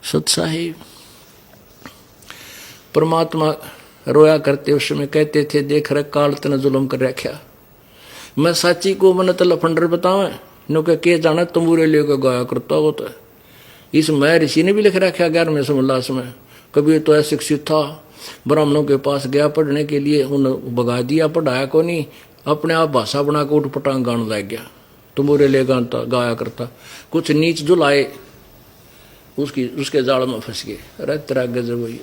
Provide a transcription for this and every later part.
सत साहिब परमात्मा रोया करते उस समय कहते थे, देख रहे काल तने जुल्म कर रखा, मैं साची को मन तो लफंडर बतावे नो के जाना तंबूरे लेकर गाया करता हो। तो इस मैं ऋषि ने भी लिख रखा 11वें समोल्लास में, कबीर तो अशिक्षित था, ब्राह्मणों के पास गया पढ़ने के लिए, उन भगा दिया, पढ़ाया को नहीं, अपने आप भाषा बना कर उठ पटांग गाने लग गया, तंबूरे ले गाया करता, कुछ नीच जुलाए उसके जाल में फंस गए। अरे तेरा गजब हुई।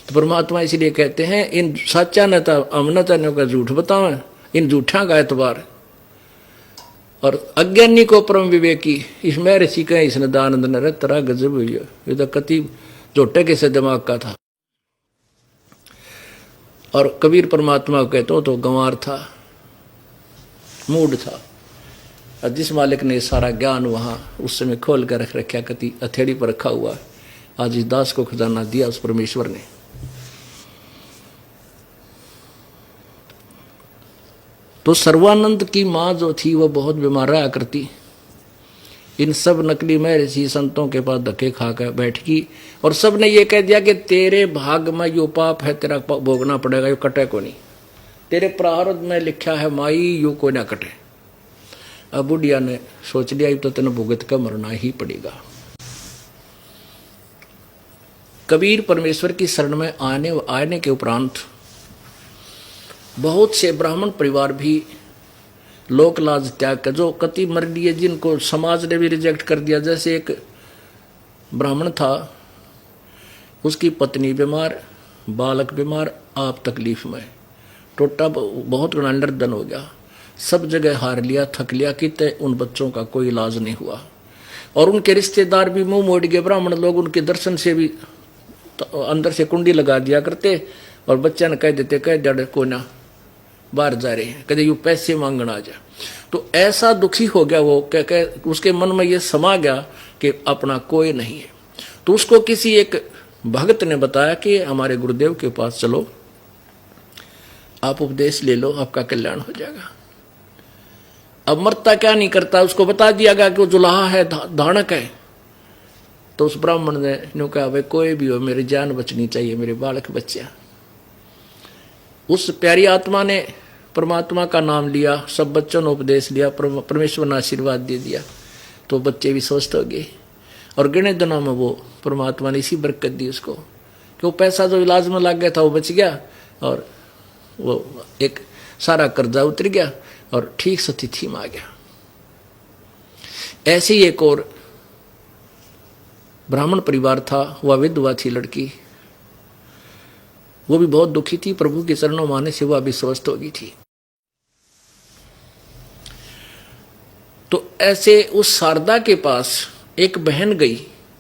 तो परमात्मा इसलिए कहते हैं इन सच्चा न था अमनता ने का झूठ बतावे, इन झूठा का एतबार, और अज्ञानी को परम विवेकी इसमें ऋषि का इसने दानंद न तेरा गजब हुई। ये तो कति झोटे के से दिमाग का था। और कबीर परमात्मा को कहते हो तो गंवार था, मूड था, और जिस मालिक ने सारा ज्ञान वहां उस समय खोल कर रख रखा, कति हथेली पर रखा हुआ, आज इस दास को खजाना दिया उस परमेश्वर ने। तो सर्वानंद की माँ जो थी वह बहुत बीमार रहा करती, इन सब नकली में ऋषि संतों के पास धक्के खा कर बैठ गई, और सब ने ये कह दिया कि तेरे भाग में यो पाप है, तेरा भोगना पड़ेगा, यो कटे को नहीं, तेरे प्रारब्ध में लिखा है माई, यो को ना कटे। अब बुढ़िया ने सोच लिया तो तेने भुगत का मरना ही पड़ेगा। कबीर परमेश्वर की शरण में आने के उपरांत बहुत से ब्राह्मण परिवार भी लोक लाज त्याग कर जो कति मर लिए, जिनको समाज ने भी रिजेक्ट कर दिया। जैसे एक ब्राह्मण था, उसकी पत्नी बीमार, बालक बीमार, आप तकलीफ में, टोटा बहुत बड़ा निर्धन हो गया, सब जगह हार लिया, थक लिया, कि उन बच्चों का कोई इलाज नहीं हुआ, और उनके रिश्तेदार भी मुंह मोड़ गए। ब्राह्मण लोग उनके दर्शन से भी तो अंदर से कुंडी लगा दिया करते, और बच्चा ने कह देते, कह जड़ को ना बाहर जा रहे हैं, कदे यू पैसे मांगना आ जाए। तो ऐसा दुखी हो गया वो, कह उसके मन में ये समा गया कि अपना कोई नहीं है। तो उसको किसी एक भक्त ने बताया कि हमारे गुरुदेव के पास चलो, आप उपदेश ले लो, आपका कल्याण हो जाएगा। अब मरता क्या नहीं करता, उसको बता दिया गया कि वो जुलाहा है, धानक है। तो उस ब्राह्मण ने यूं कहा, भाई कोई भी हो, मेरी जान बचनी चाहिए, मेरे बालक बच्चा। उस प्यारी आत्मा ने परमात्मा का नाम लिया, सब बच्चों ने उपदेश लिया, परमेश्वर ने आशीर्वाद दे दिया, तो बच्चे भी स्वस्थ हो गए। और गिने दिनों में वो परमात्मा ने इसी बरकत दी उसको, कि वो पैसा जो इलाज में लग गया था वो बच गया, और वो एक सारा कर्जा उतर गया, और ठीक स्थिति में आ गया। ऐसे ही एक और ब्राह्मण परिवार था, वह विधवा थी लड़की, वो भी बहुत दुखी थी, प्रभु के चरणों में आने से वह भी स्वस्थ हो गई थी। तो ऐसे उस शारदा के पास एक बहन गई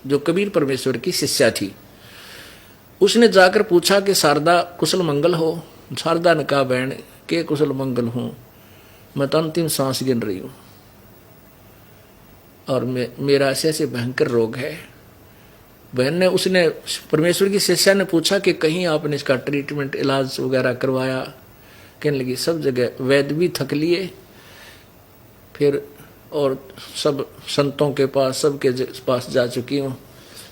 जो कबीर परमेश्वर की शिष्या थी। उसने जाकर पूछा कि शारदा कुशल मंगल हो। शारदा ने कहा, बहन के कुशल मंगल हूं, मैं तो अंतिम सांस गिन रही हूं, और मेरा ऐसे ऐसे भयंकर रोग है। बहन ने उसने परमेश्वर की शिष्या ने पूछा कि कहीं आपने इसका ट्रीटमेंट इलाज वगैरह करवाया? कहने लगी सब जगह, वैद्य भी थक लिए, फिर और सब संतों के पास, सबके पास जा चुकी हूँ।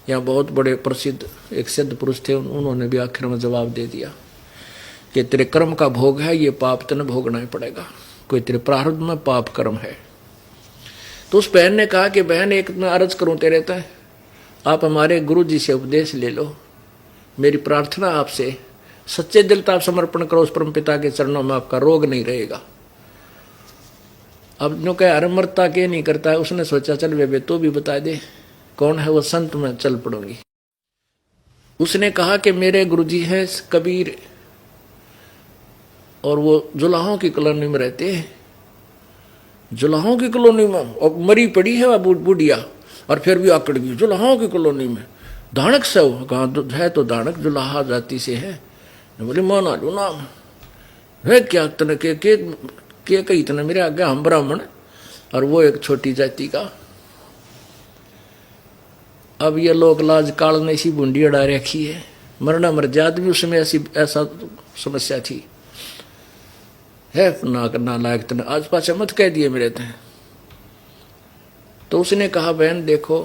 यहाँ बहुत बड़े प्रसिद्ध एक सिद्ध पुरुष थे, उन्होंने भी आखिर में जवाब दे दिया कि तेरे कर्म का भोग है, ये पाप तने भोगना ही पड़ेगा, कोई तेरे प्रारब्ध में पाप कर्म है। तो उस बहन ने कहा कि बहन एक मैं अर्ज करूं तेरे तय, आप हमारे गुरु जी से उपदेश ले लो, मेरी प्रार्थना आपसे, सच्चे दिल से आप समर्पण करो उस परम पिता के चरणों में, आपका रोग नहीं रहेगा। अब जो कह अरमरता के नहीं करता है, उसने सोचा चल वे तो भी बता दे कौन है वो संत, में चल पड़ूंगी। उसने कहा कि मेरे गुरुजी हैं कबीर, और वो जुलाहों की कॉलोनी में रहते हैं। जुलाहों की कॉलोनी में, और मरी पड़ी है वह बुढ़िया, और फिर भी आकड़ गई जुलाहों की कॉलोनी में, धानक से हो। कहा है तो धानक जुलाहा जाति से है। बोले माना लो नाम है क्या तने के कही तने मेरे आगे, हम ब्राह्मण और वो एक छोटी जाति का। अब ये लोग लाज काल ने इसी बूंदी अड़ा रखी है, मरना मर जात भी उसमें ऐसा समस्या थी है ना लायक तने आज पाछा मत कह दिए मेरे ते। तो उसने कहा बहन देखो,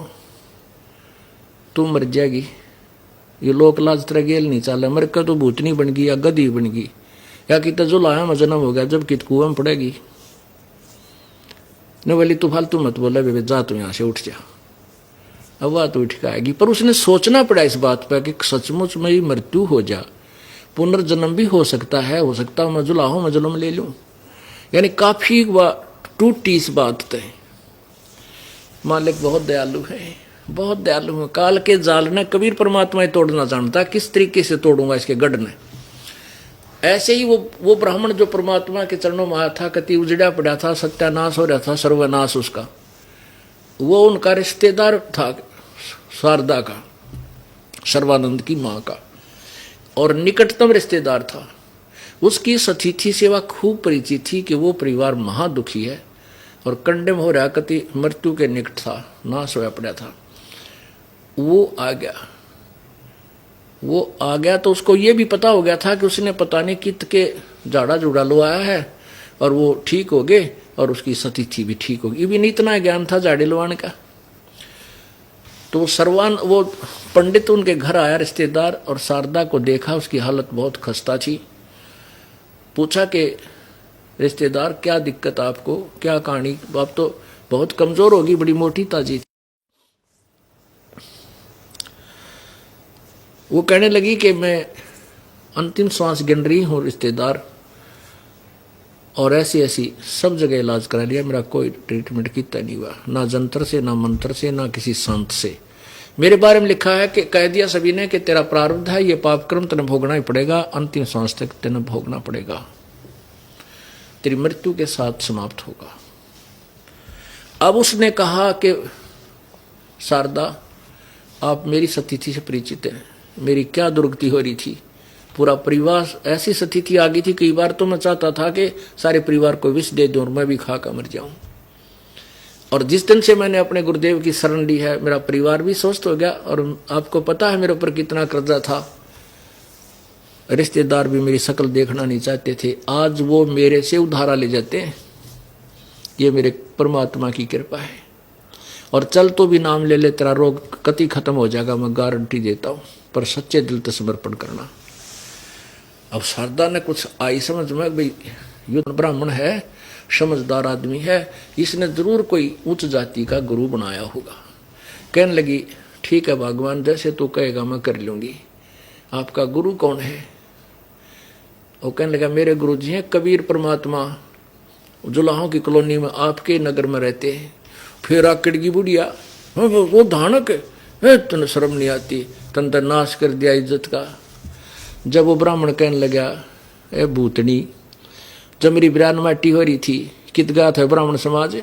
तू मर जाएगी, ये लोक लाज तेरा गेल नहीं चाला, मर का तो भूतनी बन गई या गधी बन गई या कि जो लाया में जन्म हो गया जब कित कुआं में पड़ेगी। न बोली तू फालतू मत बोला बेबे, जा तू यहाँ से उठ जा। अब बात उठ के आएगी, पर उसने सोचना पड़ा इस बात पर कि सचमुच मेरी मृत्यु हो जा, पुनर्जन्म भी हो सकता है, हो सकता है मैं जुलाहो मैं जुलम ले लूं। यानी काफी टूटी इस बात तय। मालिक बहुत दयालु है, बहुत दयालु है। काल के जाल ने कबीर परमात्मा तोड़ना जानता, किस तरीके से तोड़ूंगा इसके गढ़ ने। ऐसे ही वो ब्राह्मण जो परमात्मा के चरणों में आया था, कति उजड़ा पड़ा था, सत्यानाश हो रहा था, सर्वनाश उसका, वो उनका रिश्तेदार था शारदा का, सर्वानंद की मां का, और निकटतम रिश्तेदार था। उसकी सतीथि सेवा खूब परिचित थी कि वो परिवार महादुखी है और कंडम हो रहा, कति मृत्यु के निकट था, नाश होया पड़ा था। वो आ गया तो उसको ये भी पता हो गया था कि उसने पता नहीं कित के जाड़ा जुड़ा लो आया है और वो ठीक हो गए और उसकी सतीथि भी ठीक होगी। ये भी नहीं इतना ज्ञान था जाड़े लोआने का। तो वो पंडित उनके घर आया रिश्तेदार, और शारदा को देखा, उसकी हालत बहुत खस्ता थी। पूछा कि रिश्तेदार क्या दिक्कत आपको, क्या कहानी, आप तो बहुत कमजोर होगी, बड़ी मोटी ताजी। वो कहने लगी कि मैं अंतिम श्वास गिन रही हूँ रिश्तेदार, और ऐसी ऐसी सब जगह इलाज करा लिया, मेरा कोई ट्रीटमेंट कितना नहीं हुआ, ना जंतर से, ना मंत्र से, ना किसी संत से। मेरे बारे में लिखा है कि कह दिया सभी ने कि तेरा प्रारब्ध है, ये पाप कर्म तेने भोगना ही पड़ेगा, अंतिम सांस तक तेने भोगना पड़ेगा, तेरी मृत्यु के साथ समाप्त होगा। अब उसने कहा कि शारदा, आप मेरी सतीथि से परिचित हैं, मेरी क्या दुर्गति हो रही थी, पूरा परिवार ऐसी स्थिति आ गई थी। कई बार तो मैं चाहता था कि सारे परिवार को विष दे दूं और मैं भी खा कर मर जाऊं। और जिस दिन से मैंने अपने गुरुदेव की शरण ली है, मेरा परिवार भी स्वस्थ हो गया, और आपको पता है मेरे ऊपर कितना कर्जा था। रिश्तेदार भी मेरी शक्ल देखना नहीं चाहते थे, आज वो मेरे से उधारा ले जाते हैं। ये मेरे परमात्मा की कृपा है। और चल तो भी नाम ले ले, तेरा रोग कति खत्म हो जाएगा, मैं गारंटी देता हूं, पर सच्चे दिल से समर्पण करना। अब शारदा ने कुछ आई समझ में, भाई ये ब्राह्मण है, समझदार आदमी है, इसने जरूर कोई उच्च जाति का गुरु बनाया होगा। कहने लगी ठीक है भगवान, जैसे तू कहेगा मैं कर लूंगी। आपका गुरु कौन है? वो कहने लगा मेरे गुरु जी हैं कबीर परमात्मा, जुलाहों की कॉलोनी में आपके नगर में रहते हैं। फिर आकड़गी बुढ़िया, वो धानक है, तन शर्म नहीं आती, तन तो नाश कर दिया इज्जत का। जब वो ब्राह्मण कहने लगा ए भूतनी, जब मेरी बिरान माटी हो रही थी, कित गया था ब्राह्मण समाज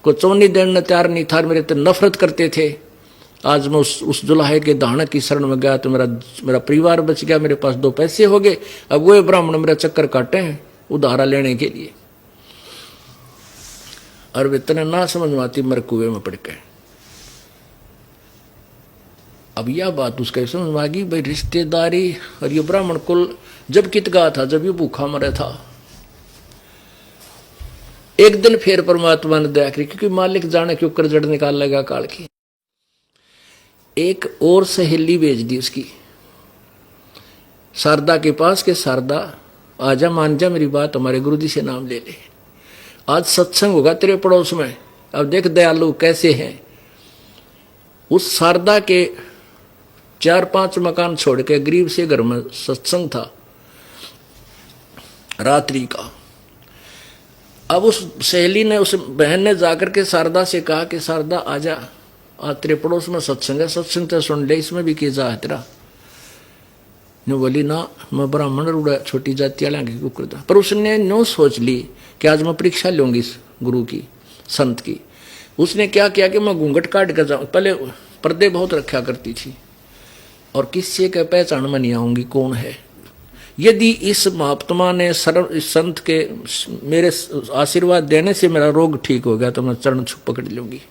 को चौनी देने तैयार नहीं था, मेरे तो नफरत करते थे। आज मैं उस जुलाहे के दानक की शरण में गया तो मेरा परिवार बच गया, मेरे पास 2 पैसे हो गए। अब वो ब्राह्मण मेरा चक्कर काटे हैं उधारा लेने के लिए, और वे इतने ना समझ में आती, मर कुएं में पड़ गए। अब यह बात उसका समझ में आ गई, भाई रिश्तेदारी और ये ब्राह्मण कुल जब कित गया था, जब ये भूखा मरा था। एक दिन फिर परमात्मा ने दया करी, क्योंकि मालिक जाने क्यों कर जड़ निकाल लगा काल की। एक और सहेली भेज दी उसकी शारदा के पास के शारदा आजा, मान जा मेरी बात, हमारे गुरुजी से नाम ले ले, आज सत्संग होगा तेरे पड़ोस में। अब देख दयालु कैसे हैं। उस शारदा के 4-5 मकान छोड़ के गरीब से घर में सत्संग था रात्रि का। अब उस सहेली ने, उस बहन ने जाकर के शारदा से कहा कि शारदा आजा, आज तेरे पड़ोस में सत्संग है, सत्संग तो सुन ले, इसमें भी किया है तेरा। ने बोली ना, मैं ब्राह्मण रूढ़ा छोटी जाति वाला की कुकर। पर उसने नो सोच ली कि आज मैं परीक्षा लूंगी इस गुरु की, संत की। उसने क्या किया कि मैं घूंघट काट कर जाऊं। पहले पर्दे बहुत रखा करती थी और किससे के पहचान में नहीं आऊंगी कौन है। यदि इस महात्मा ने इस संत के मेरे आशीर्वाद देने से मेरा रोग ठीक हो गया तो मैं चरण छुप पकड़ लूंगी,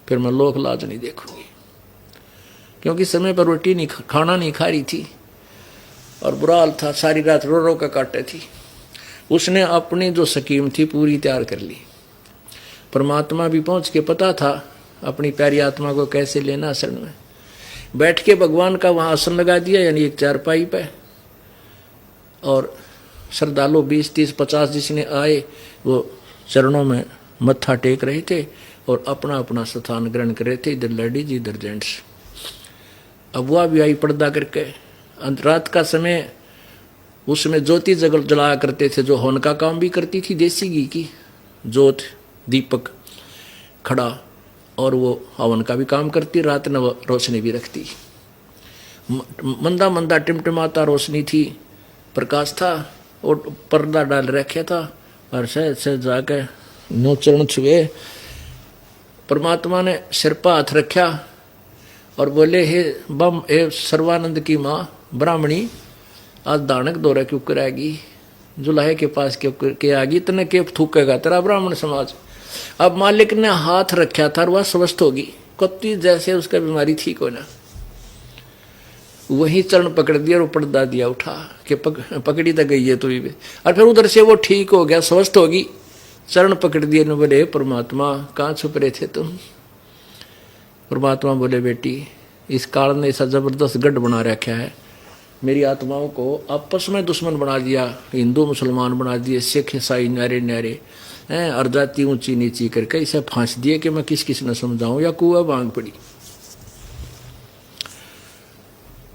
फिर मैं लोक लाज नहीं देखूंगी। क्योंकि समय पर रोटी नहीं, खाना नहीं खा रही थी और बुरा हाल था, सारी रात रो रो कर काटे थी। उसने अपनी जो स्कीम थी पूरी तैयार कर ली। परमात्मा भी पहुंच के पता था अपनी प्यारी आत्मा को कैसे लेना शरण में। बैठ के भगवान का वहां आसन लगा दिया, यानी एक चारपाई पे, और श्रद्धालु 20, 30, 50 जिसने आए वो चरणों में मत्था टेक रहे थे और अपना अपना स्थान ग्रहण कर रहे थे, इधर लेडीज इधर जेंट्स। अब वह भी आई पर्दा करके। रात का समय उसमें ज्योति जलाया करते थे, जो हवन का काम भी करती थी, देसी घी की जोत दीपक खड़ा, और वो हवन का भी काम करती, रात न रोशनी भी रखती। मंदा मंदा टिमटिमाता रोशनी थी, प्रकाश था, और पर्दा डाल रखा था, और से जाके नो चरण छुए। परमात्मा ने सिर पर हाथ रखा और बोले, हे बम, हे सर्वानंद की माँ ब्राह्मणी, आज दानक दौरा क्यों कराएगी, जुलाहे के पास क्यों के आगी, तने क्यों थूकेगा तेरा ब्राह्मण समाज। अब मालिक ने हाथ रखा था और वह स्वस्थ होगी, कत्ती जैसे उसका बीमारी ठीक हो ना। वही चरण पकड़ दिया और पर्दा दिया उठा कि पकड़ी तो गई है तो भी, और फिर उधर से वो ठीक हो गया, स्वस्थ होगी। चरण पकड़ दिए ने बोले, परमात्मा कहाँ छुप रहे थे तुम। परमात्मा बोले, बेटी इस काल ने ऐसा जबरदस्त गढ़ बना रखा है, मेरी आत्माओं को आपस में दुश्मन बना दिया, हिंदू मुसलमान बना दिए, सिख ईसाई न्यारे न्यारे हैं, और जाति ऊंची नीची करके इसे फांस दिए कि मैं किस किस ने समझाऊं, या कुआ भांग पड़ी।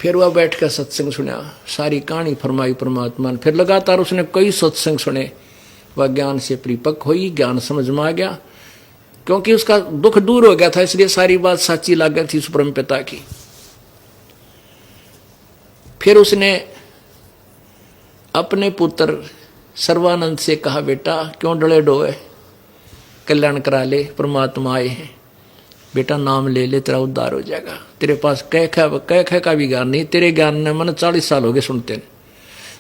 फिर वह बैठ कर सत्संग सुना, सारी कहानी फरमाई परमात्मा ने। फिर लगातार उसने कई सत्संग सुने, वह ज्ञान से परिपक्व हुई, ज्ञान समझ में आ गया, क्योंकि उसका दुख दूर हो गया था, इसलिए सारी बात सच्ची लग गई थी उस परम पिता की। फिर उसने अपने पुत्र सर्वानंद से कहा, बेटा क्यों डले डोए, कल्याण करा ले, परमात्मा आए हैं, बेटा नाम ले ले, तेरा उद्धार हो जाएगा। तेरे पास कह का भी ज्ञान नहीं, तेरे ज्ञान ने मन 40 साल हो गए सुनते ने,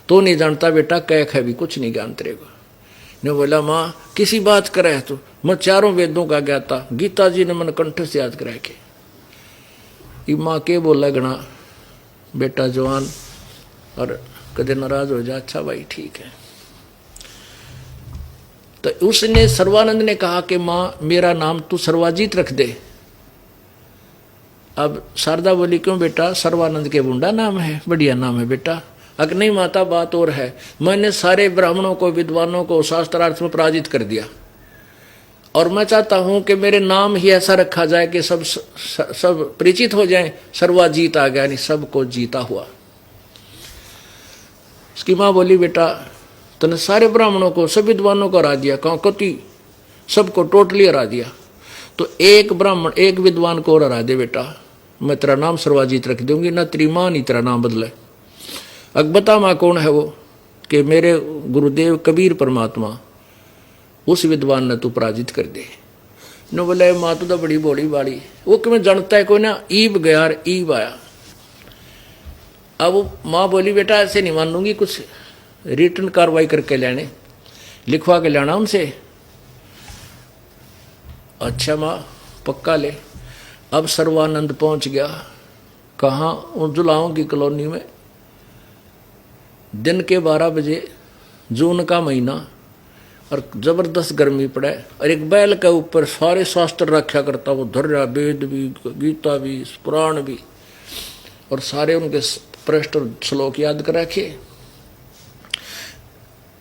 तो नहीं जानता बेटा कह भी कुछ नहीं ज्ञान तेरे को। ने बोला, माँ किसी बात करे है तो, मैं चारों वेदों का ज्ञाता, गीता जी ने मन कंठ से याद करा के। माँ के बोला गणा बेटा जवान, और कदे नाराज हो जा, अच्छा भाई ठीक है। तो उसने सर्वानंद ने कहा कि माँ मेरा नाम तू सर्वाजीत रख दे। अब शारदा बोली, क्यों बेटा, सर्वानंद के बुंडा नाम है, बढ़िया नाम है बेटा। अगर नहीं माता, बात और है, मैंने सारे ब्राह्मणों को, विद्वानों को शास्त्रार्थ में पराजित कर दिया, और मैं चाहता हूं कि मेरे नाम ही ऐसा रखा जाए कि सब परिचित हो जाएं, सर्वाजीत आ गया, यानी सबको जीता हुआ। उसकी माँ बोली, बेटा तूने सारे ब्राह्मणों को, सब विद्वानों को हरा दिया, कति सबको टोटली हरा दिया, तो एक ब्राह्मण एक विद्वान को और हरा दे बेटा, मैं तेरा नाम सर्वाजीत रख दूंगी, ना तेरी माँ नहीं तेरा नाम बदले। अब बता माँ कौन है वो, कि मेरे गुरुदेव कबीर परमात्मा, उस विद्वान ने तू पराजित कर दे। न बोले, माँ तो बड़ी बोली वाली, वो कि मैं जानता है कोई ना, ईब गया और ईब आया। अब माँ बोली, बेटा ऐसे नहीं मान लूंगी, कुछ रिटर्न कार्रवाई करके लाने, लिखवा के लाना उनसे। अच्छा माँ पक्का ले। अब सर्वानंद पहुंच गया कहाँ, उन जुलाहों की कॉलोनी में। दिन के 12 बजे, जून का महीना, और जबरदस्त गर्मी पड़े, और एक बैल के ऊपर सारे शास्त्र रखा करता, वो धर्या, वेद भी, गीता भी, पुराण भी, और सारे उनके पृष्ठ श्लोक याद कर रखे।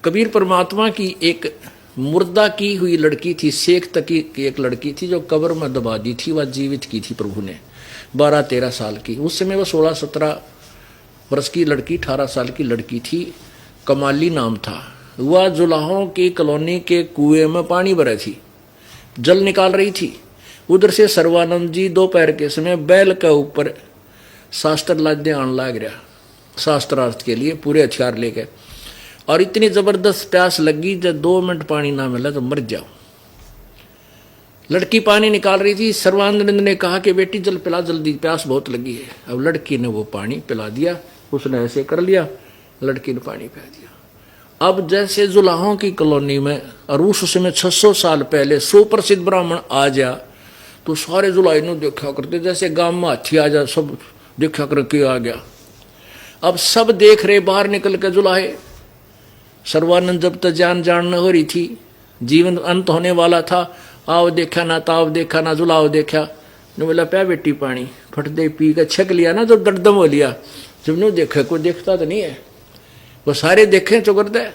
कबीर परमात्मा की एक मुर्दा की हुई लड़की थी, शेख तकी की एक लड़की थी, जो कब्र में दबा दी थी, वह जीवित की थी प्रभु ने, 12-13 साल की। उस समय वह 16-17 वर्ष की लड़की, 18 साल की लड़की थी, कमाली नाम था। वह जुलाहों की कॉलोनी के कुएं में पानी भरे थी, जल निकाल रही थी। उधर से सर्वानंद जी दोपहर के समय बैल के ऊपर शास्त्र लादे आने लग रहा, शास्त्रार्थ के लिए पूरे हथियार लेके, और इतनी जबरदस्त प्यास लगी, जब 2 मिनट पानी ना मिला तो मर जाओ। लड़की पानी निकाल रही थी, सर्वानंद ने कहा कि बेटी जल पिला जल्दी, प्यास बहुत लगी है। अब लड़की ने वो पानी पिला दिया, उसने ऐसे कर लिया, लड़की ने पानी पिला दिया। अब जैसे जुलाहों की कॉलोनी में, और उस समय 600 साल पहले सुप्रसिद्ध ब्राह्मण आ जा, तो सारे जुलाई ने देखा करते, जैसे गांव में हाथी आ जा, सब देखा करके आ गया। अब सब देख रहे, बाहर निकल के जुलाहे। सर्वानंद जब तक जान न हो रही थी, जीवन अंत होने वाला था, आओ देखा ना, ताव देखा ना, जुलाओ देखा, ने बोला प्या बेटी पानी, फट दे पी के छक लिया ना, जब दर्दम हो लिया। जब नो देखा, कोई देखता तो नहीं है, वो सारे देखे चुकर दे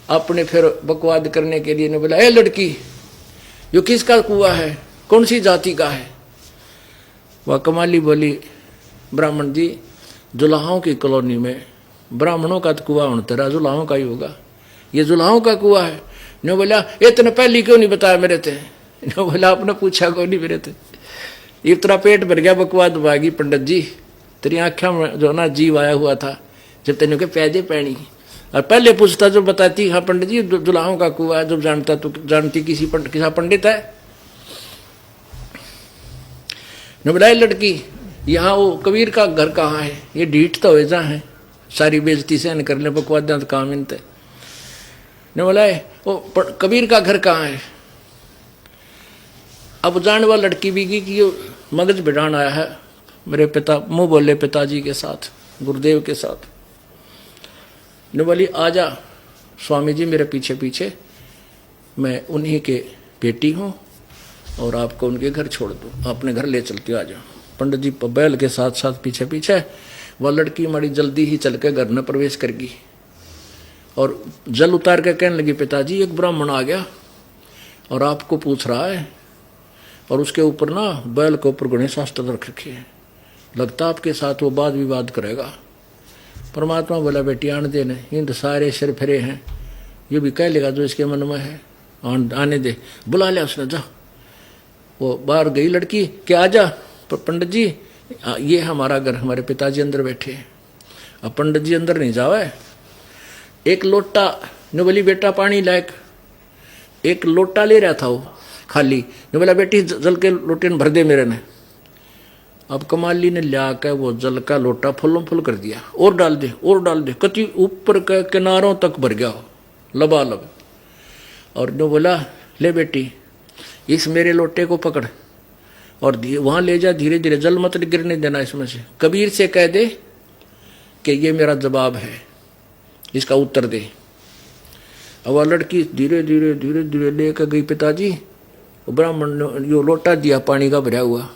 अपने। फिर बकवाद करने के लिए ने बोला ए लड़की, यो किसका कुआ है, कौन सी जाति का है? वह कमाली बोली ब्राह्मण जी, जुलाहों की कॉलोनी में ब्राह्मणों का तो कुआ होना तेरा जुलाहों का ही होगा, ये जुलाहों का कुआ है। ने बोला इतने पहले क्यों नहीं बताया मेरे थे? ने बोला आपने पूछा क्यों नहीं मेरे थे? ये तेरा पेट भर गया बकवाद भागी पंडित जी, तेरी आँखों में जो ना जीव आया हुआ था जब तेने के पैदे पैनी, और पहले पूछता जो बताती हाँ पंडित जी जुलाहों का कुआ है, जब जानता तो जानती किसा पंडित है। ने बोला लड़की, यहाँ वो कबीर का घर कहाँ है? ये ढीठ तो वैसा है, सारी बेइज्जती से कर ले बकवाद तो काम इनते। ने बोला वो कबीर का घर कहाँ है? अब जानने वाला लड़की भी की कि मगज बिठान आया है मेरे पिता, मुँह बोले पिताजी के साथ, गुरुदेव के साथ। ने बोली आजा स्वामी जी मेरे पीछे पीछे, मैं उन्हीं के बेटी हूँ और आपको उनके घर छोड़ दूँ, अपने घर ले चलती हूँ, आ जाओ। पंडित जी बैल के साथ साथ पीछे पीछे, वह लड़की बड़ी जल्दी ही चल के घर में प्रवेश कर गई और जल उतार के कहने लगी पिताजी एक ब्राह्मण आ गया और आपको पूछ रहा है, और उसके ऊपर ना बैल के ऊपर गणेश शास्त्र रख रखे हैं, लगता आपके साथ वो वाद विवाद करेगा। परमात्मा बोला बेटी आने दे, ने इन सारे सिर फिरे हैं, ये भी कह लेगा जो इसके मन में है, आने दे। बुला लिया उसने, जा। वो बाहर गई लड़की कि आ जा पंडित जी, ये हमारा घर, हमारे पिताजी अंदर बैठे हैं। अब पंडित जी अंदर नहीं जावे, एक लोटा, ने बोली बेटा पानी लायक, एक लोटा ले रहा था वो खाली, ने बोला बेटी जल के लोटे भर दे मेरे ने। अब कमाली ने ला के वो जल का लोटा फुल्लों फुल कर दिया, और डाल दे और डाल दे, कति ऊपर के किनारों तक भर गया लबालब। और ने बोला ले बेटी इस मेरे लोटे को पकड़ और वहां ले जा, धीरे धीरे, जल मत गिरने देना इसमें से, कबीर से कह दे कि ये मेरा जवाब है, इसका उत्तर दे। अब वह लड़की धीरे धीरे धीरे धीरे लेकर गई पिताजी, ब्राह्मण ने यो लोटा दिया पानी का भरा हुआ,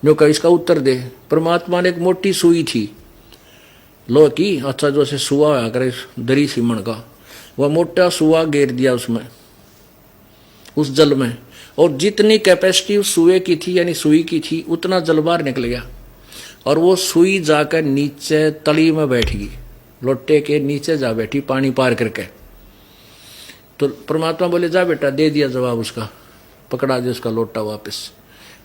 जो कहा इसका उत्तर दे। परमात्मा ने एक मोटी सुई थी लो की, अच्छा जो से सुआ होया करे दरी सीमण का, वह मोटा सुआ घेर दिया उसमें, उस जल में, और जितनी कैपेसिटी उस सुए की थी यानी सुई की थी उतना जल बाहर निकल गया, और वो सुई जाकर नीचे तली में बैठ गई, लोटे के नीचे जा बैठी पानी पार करके। तो परमात्मा बोले जा बेटा, दे दिया जवाब उसका, पकड़ा दे उसका लोटा वापस।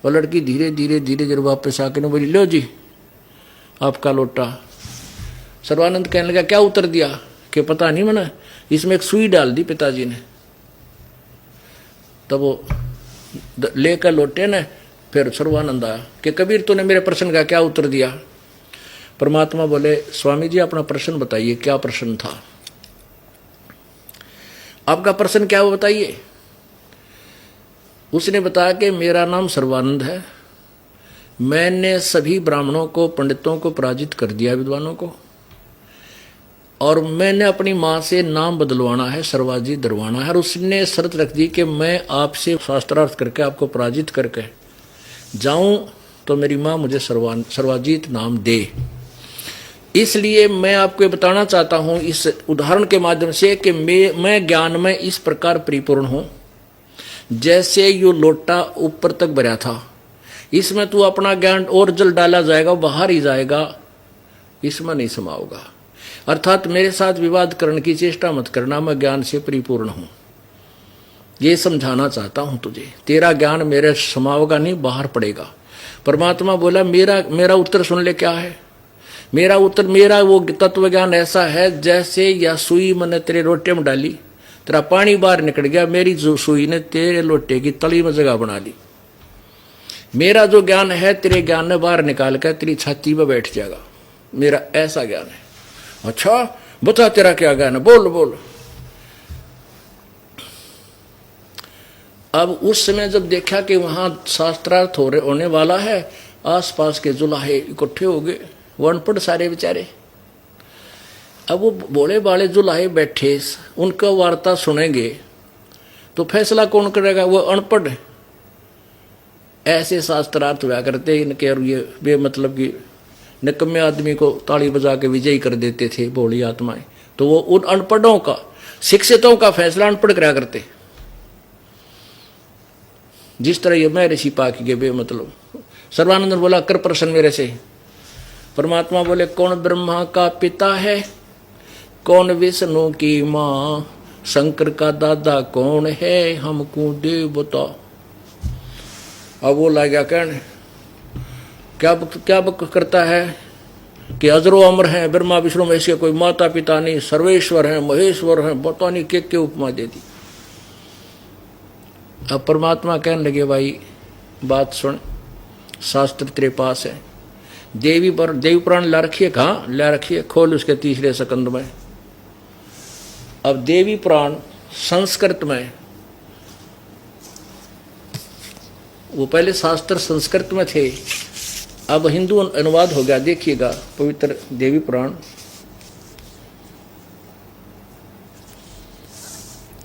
वो लड़की धीरे धीरे धीरे धीरे वापस आके ने बोली लो जी आपका लोटा। सर्वानंद कहने लगा क्या उत्तर दिया? कि पता नहीं मैंने इसमें एक सुई डाल दी पिताजी ने। तब वो लेकर लोटे ने, फिर सर्वानंद आया कि कबीर तूने मेरे प्रश्न का क्या उत्तर दिया? परमात्मा बोले स्वामी जी अपना प्रश्न बताइए, क्या प्रश्न था आपका? प्रश्न क्या वो बताइए। उसने बताया कि मेरा नाम सर्वानंद है, मैंने सभी ब्राह्मणों को, पंडितों को पराजित कर दिया, विद्वानों को, और मैंने अपनी माँ से नाम बदलवाना है, सर्वाजीत दरवाना है, और उसने शर्त रख दी कि मैं आपसे शास्त्रार्थ करके आपको पराजित करके जाऊं तो मेरी माँ मुझे सर्वाजीत नाम दे। इसलिए मैं आपको बताना चाहता हूं इस उदाहरण के माध्यम से कि मैं ज्ञान में इस प्रकार परिपूर्ण हूं, जैसे यो लोटा ऊपर तक भरा था, इसमें तू अपना ज्ञान और जल डाला जाएगा बाहर ही जाएगा, इसमें नहीं समाओगा। अर्थात मेरे साथ विवाद करने की चेष्टा मत करना, मैं ज्ञान से परिपूर्ण हूं, ये समझाना चाहता हूं तुझे। तेरा ज्ञान मेरे समाओगा नहीं, बाहर पड़ेगा। परमात्मा बोला मेरा उत्तर सुन ले क्या है। मेरा उत्तर, मेरा वो तत्व ज्ञान ऐसा है जैसे या सुई मैंने तेरे लोटे में डाली, तेरा पानी बाहर निकल गया, मेरी जो सुई ने तेरे लोटे की तली में जगह बना ली। मेरा जो ज्ञान है तेरे ज्ञान ने बाहर निकाल कर तेरी छाती में बैठ जाएगा, मेरा ऐसा ज्ञान है। अच्छा बता तेरा क्या ज्ञान है, बोल बोल। अब उस समय जब देखा कि वहां शास्त्रार्थ होने वाला है, आसपास के जुलाहे इकट्ठे हो गए, वो अनपढ़ सारे बेचारे। अब वो भोले भाले जुलाहे बैठे, उनका वार्ता सुनेंगे तो फैसला कौन करेगा? वो अनपढ़ ऐसे शास्त्रार्थ हुआ करते इनके, और ये बेमतलब की निकम्मे आदमी को ताली बजा के विजयी कर देते थे भोली आत्माएं। तो वो उन अनपढ़ों का, शिक्षितों का फैसला अनपढ़ करा करते। जिस तरह ये मैं ऋषि पाक के बेमतलब, सर्वानंद बोला कर प्रसन्न मेरे से। परमात्मा बोले कौन ब्रह्मा का पिता है, कौन विष्णु की माँ, शंकर का दादा कौन है, हमको देव बता। अब वो ला गया कहने क्या करता है कि अजरो अमर है, ब्रह्मा विष्णु महेश के कोई माता पिता नहीं, सर्वेश्वर है, महेश्वर है, बता नहीं के उपमा दे दी। अब परमात्मा कहने लगे भाई बात सुन, शास्त्र तेरे पास है, देवी पुराण ला रखिए, कहाँ ला रखिए, खोल उसके तीसरे सकंद में। अब देवी पुराण संस्कृत में, वो पहले शास्त्र संस्कृत में थे, अब हिंदू अनुवाद हो गया। देखिएगा पवित्र देवी पुराण,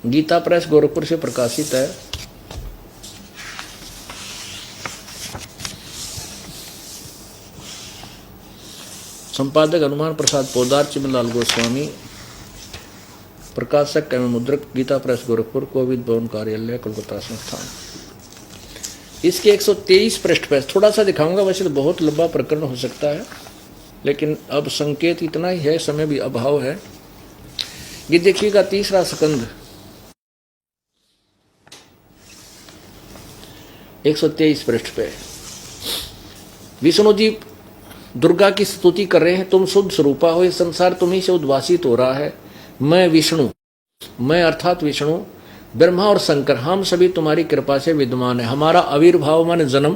गीता प्रेस गोरखपुर से प्रकाशित है। संपादक हनुमान प्रसाद पोदार, चिमनलाल गोस्वामी, प्रकाशक एवं मुद्रक गीता प्रेस गोरखपुर, कोविद भवन कार्यालय कोलकाता संस्थान। इसके 123 पृष्ठ पे थोड़ा सा दिखाऊंगा, वैसे तो बहुत लंबा प्रकरण हो सकता है, लेकिन अब संकेत इतना ही है, समय भी अभाव है। ये देखिएगा तीसरा स्कंद 123 पृष्ठ पे विष्णु जी दुर्गा की स्तुति कर रहे हैं। तुम शुद्ध स्वरूपा हो, ये संसार तुम्ही से उद्भासित हो रहा है। मैं विष्णु, मैं अर्थात विष्णु, ब्रह्मा और शंकर, हम सभी तुम्हारी कृपा से विद्यमान है। हमारा आविर्भाव मन जन्म,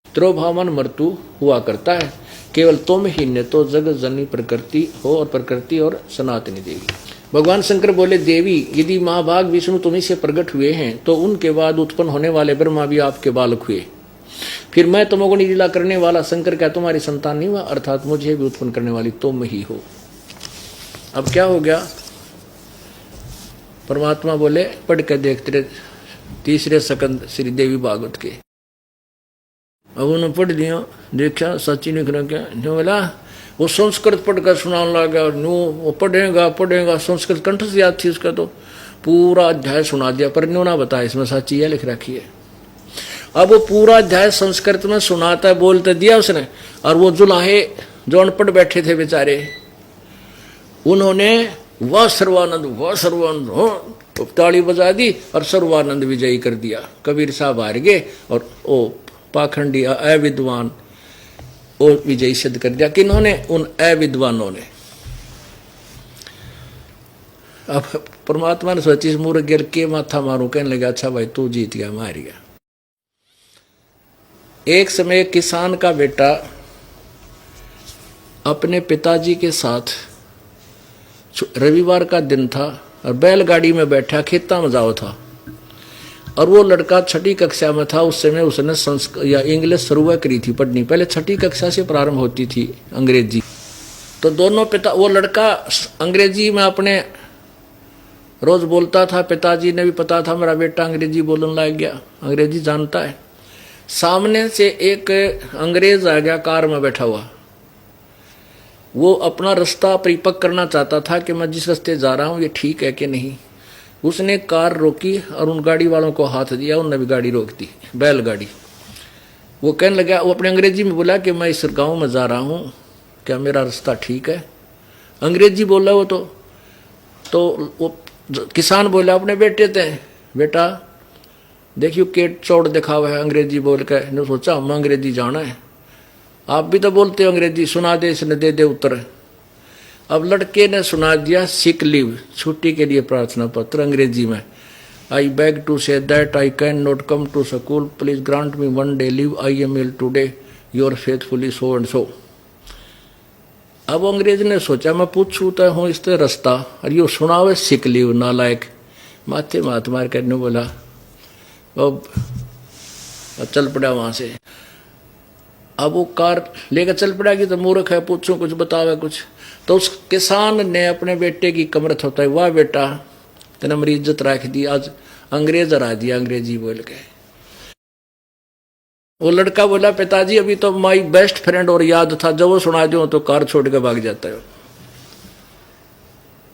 तिरोभाव मन मृत्यु हुआ करता है। केवल तुम ही ने तो जगत जननी प्रकृति हो, और प्रकृति और सनातनी देवी। भगवान शंकर बोले देवी, यदि महाभाग विष्णु तुम्ही से प्रकट हुए हैं तो उनके बाद उत्पन्न होने वाले ब्रह्मा भी आपके बालक हुए। फिर मैं तमोगुणी लीला करने वाला शंकर क्या तुम्हारी संतान नहीं हुआ, अर्थात मुझे भी उत्पन्न करने वाली तुम ही हो। अब क्या हो गया, परमात्मा बोले पढ़ के देखते रहे तीसरे सकंद श्री देवी भागवत के। अब उन्होंने पढ़ दिया, देखा सच्ची निकल क्या बोला, वो संस्कृत पढ़कर सुनाने लगा। वो पढ़ेगा संस्कृत कंठ से याद थी उसका, तो पूरा अध्याय सुना दिया, पर न्यू ना बताया इसमें सच्ची है लिख रखी है। अब वो पूरा अध्याय संस्कृत में सुनाता बोलते दिया उसने, और वो जुलाहे जो अनपढ़ बैठे थे बेचारे, उन्होंने वह सर्वानंद हो ताली बजा दी और सर्वानंद विजयी कर दिया। कबीर साहब हार गए और ओ पाखंडी अविद्वान वो विजयी सिद्ध कर दिया। किन्होंने? उन अविद्वानों ने। अब परमात्मा ने सोची मूर्ख गिर के माथा मारू, कहने लगा अच्छा भाई तू जीत गया, मार गया। एक समय किसान का बेटा अपने पिताजी के साथ, रविवार का दिन था और बैलगाड़ी में बैठा खेता में जाओ था, और वो लड़का छठी कक्षा में था। उस समय उसने संस्कृत या इंग्लिश शुरू करी थी पढ़नी, पहले छठी कक्षा से प्रारंभ होती थी अंग्रेजी। तो दोनों पिता, वो लड़का अंग्रेजी में अपने रोज बोलता था, पिताजी ने भी पता था मेरा बेटा अंग्रेजी बोलने लग गया, अंग्रेजी जानता है। सामने से एक अंग्रेज आ गया कार में बैठा हुआ, वो अपना रास्ता परिपक्व करना चाहता था कि मैं जिस रास्ते जा रहा हूँ ये ठीक है कि नहीं। उसने कार रोकी और उन गाड़ी वालों को हाथ दिया, उनने भी गाड़ी रोक दी, बैलगाड़ी। वो कहने लगा, वो अपने अंग्रेजी में बोला कि मैं इस गांव में जा रहा हूँ, क्या मेरा रास्ता ठीक है? अंग्रेजी बोला वो तो वो किसान बोला अपने बेटे थे, बेटा देखियो केट चौड़ दिखा हुआ है अंग्रेजी बोल के। ने सोचा हम अंग्रेजी जाना है, आप भी तो बोलते हो अंग्रेजी, सुना दे, इसने दे दे उत्तर। अब लड़के ने सुना दिया सिक लीव, छुट्टी के लिए प्रार्थना पत्र अंग्रेजी में। I beg to say that I can not come to school, please grant me one day leave, I am ill today, your faithfully so and so. अब अंग्रेज ने सोचा मैं पूछूं तो हूँ इस रास्ता, और यो सुनावे सिक लीव, नालायक। माथे मात मार करने बोला, अब चल पड़ा वहां से। अब वो कार लेकर चल पड़ेगी तो मूर्ख है, पूछूं कुछ बतावे कुछ। तो उस किसान ने अपने बेटे की कमर थोता है, वाह बेटा तेने मेरी इज्जत रख दी, आज अंग्रेज हरा दिया अंग्रेजी बोल के। वो लड़का बोला पिताजी अभी तो माई बेस्ट फ्रेंड और याद था, जब वो सुना दो तो कार छोड़ के भाग जाता है।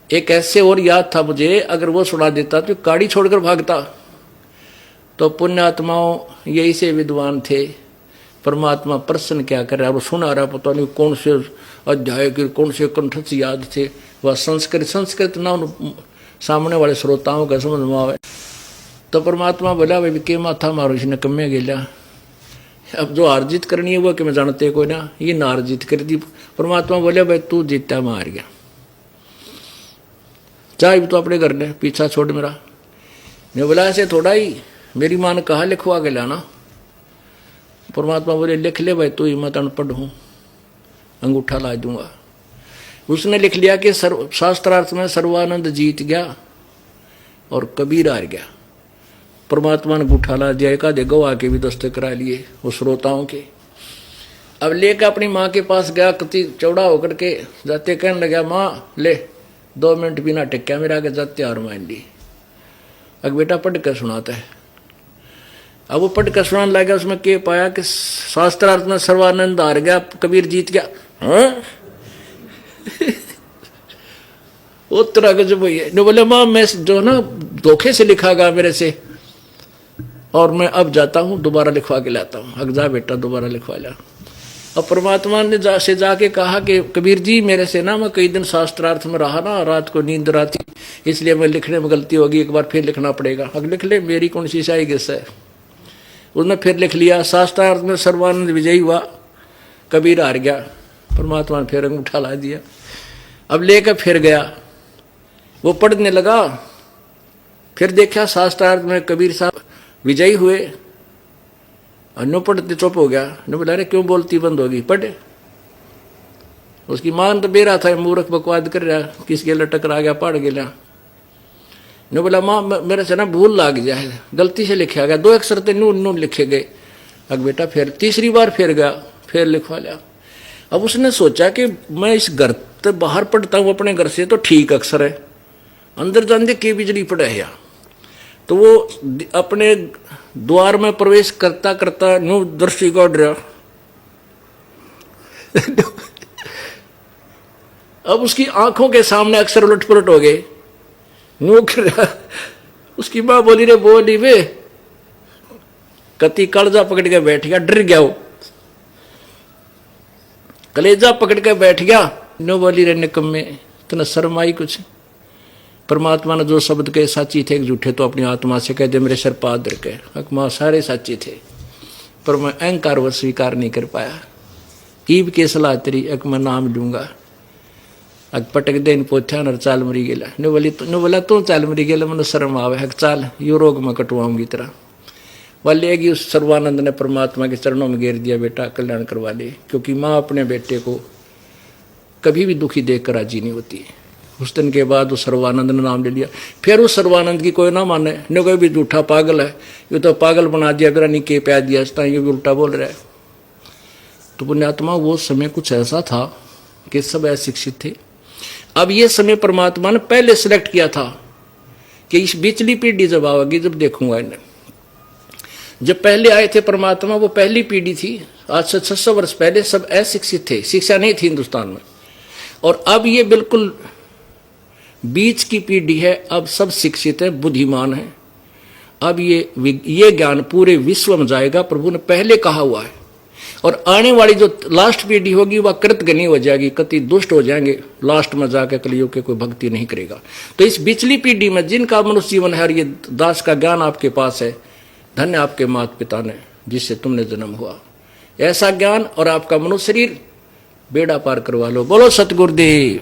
एक ऐसे और याद था मुझे, अगर वो सुना देता तो गाड़ी छोड़कर भागता। तो पुण्यात्माओं यही से विद्वान थे, परमात्मा प्रश्न क्या कर रहा है वो सुना रहा, पता नहीं कौन से अध्याय के कौन से कंठ याद थे, वह संस्कृत ना सामने वाले श्रोताओं का समझ में आवे। तो परमात्मा बोला भाई के माथा मारो इसने कम्मे गेला, अब जो हार जीत करनी है वो कि मैं जानते कोई ना, ये नार जीत कर दी। परमात्मा बोले भाई तू जीता मैं हार गया, चाहे तो अपने घर ने पीछा छोड़ मेरा। ने बोला ऐसे थोड़ा ही, मेरी माँ ने कहा लिखवा के लाना। परमात्मा बोले लिख ले भाई, तू ही मत अनपढ़ हूँ, अंगूठा ला दूंगा। उसने लिख लिया कि शास्त्रार्थ में सर्वानंद जीत गया और कबीर हार गया। परमात्मा ने अंगूठा ला दिया, एकाधे गवाह के भी दस्तक करा लिए वो श्रोताओं के। अब लेकर अपनी माँ के पास गया, कति चौड़ा होकर के जाते कहने लगा माँ ले 2 मिनट बिना टिक्या मेरा के जाते हार मान ली। अब बेटा पढ़ कर सुनाता है। अब वो पढ़ कर सुनाने लगा, उसमें क्या पाया कि शास्त्रार्थ में सर्वानंद हार गया, कबीर जीत गया। हाँ? वो तरह का जो भैया ने बोले माँ मैं जो ना धोखे से लिखा गया मेरे से, और मैं अब जाता हूँ दोबारा लिखवा के लाता हूँ। अब जा बेटा दोबारा लिखवा ला। और परमात्मा ने जाके कहा कि कबीर जी मेरे से ना मैं कई दिन शास्त्रार्थ में रहा ना, रात को नींद आती, इसलिए मैं लिखने में गलती होगी, एक बार फिर लिखना पड़ेगा। अब लिख ले, मेरी कौन सी शाही गेस है। उसने फिर लिख लिया, शास्त्रार्थ में सर्वानंद विजयी हुआ, कबीर हार गया। परमात्मा ने फिर अंगूठा ला दिया। अब लेकर फिर गया, वो पढ़ने लगा, फिर देखा शास्त्रार्थ में कबीर साहब विजयी हुए। अन्नो पढ़ते चुप हो गया। ने बोला अरे क्यों बोलती बंद होगी, पढ़े। उसकी मान तो बेरा था, मूर्ख बकवाद कर रहा, किस गेला टकरा गया, पढ़ गया। ने बोला माँ मेरे से ना भूल लाग जाए, गलती से लिखा गया, 2 अक्षर थे नून नून लिखे गए। अब बेटा फिर तीसरी बार फिर गया, फिर लिखवा लिया। अब उसने सोचा कि मैं इस घर से बाहर पढ़ता हूँ अपने घर से तो ठीक अक्षर है, अंदर जाने के बिजली पड़े है। तो वो अपने द्वार में प्रवेश करता करता न्यू दृष्टि को डरा। अब उसकी आंखों के सामने अक्षर उलट पुलट हो गए। उसकी माँ बोली रे बोली वे, कति कलेजा पकड़ के बैठ गया, डर गया वो, कलेजा पकड़ के बैठ गया। नो बोली रे निकम्मे, तने शर्म आई कुछ। परमात्मा ने जो शब्द कहे साची थे कि झूठे, तो अपनी आत्मा से कहते मेरे सर पाद रखे। माँ सारे साचे थे, पर मैं अहंकार व स्वीकार नहीं कर पाया। ईब के सलाह तेरी एक मैं नाम लूंगा। अग पटक देन पोथ्या नर चाल मरी गेला। ने बोला तू चाल मरी गेला, मैंने शर्म आवे, हक चाल यो रोग में कटवाऊंगी तरह। वालेगी उस सर्वानंद ने परमात्मा के चरणों में घेर दिया, बेटा कल्याण करवा ले, क्योंकि माँ अपने बेटे को कभी भी दुखी देखकर राजी नहीं होती। उस दिन के बाद उस सर्वानंद ने नाम ले लिया। फिर उस सर्वानंद की कोई ना माने, ने कोई भी झूठा पागल है, ये तो पागल बना दिया, अगर नहीं के प्यार दिया, ये भी उल्टा बोल रहा है। तो पुण्यात्मा वो समय कुछ ऐसा था कि सब अशिक्षित थे। अब ये समय परमात्मा ने पहले सिलेक्ट किया था कि इस बिचली पीढ़ी जब आएगी, जब देखूंगा इन्हें। जब पहले आए थे परमात्मा, वो पहली पीढ़ी थी, आज से 600 वर्ष पहले सब अशिक्षित थे, शिक्षा नहीं थी हिंदुस्तान में। और अब ये बिल्कुल बीच की पीढ़ी है, अब सब शिक्षित है, बुद्धिमान है। अब ये ज्ञान पूरे विश्व में जाएगा, प्रभु ने पहले कहा हुआ है। और आने वाली जो लास्ट पीढ़ी होगी वह कृतघ्नी हो जाएगी, कति दुष्ट हो जाएंगे, लास्ट में जाकर कलियुग के कोई भक्ति नहीं करेगा। तो इस बिचली पीढ़ी में जिनका मनुष्य जीवन है, ये दास का ज्ञान आपके पास है, धन्य आपके माता पिता ने जिससे तुमने जन्म हुआ। ऐसा ज्ञान और आपका मनुष्य शरीर बेड़ा पार करवा लो। बोलो सतगुरुदेव।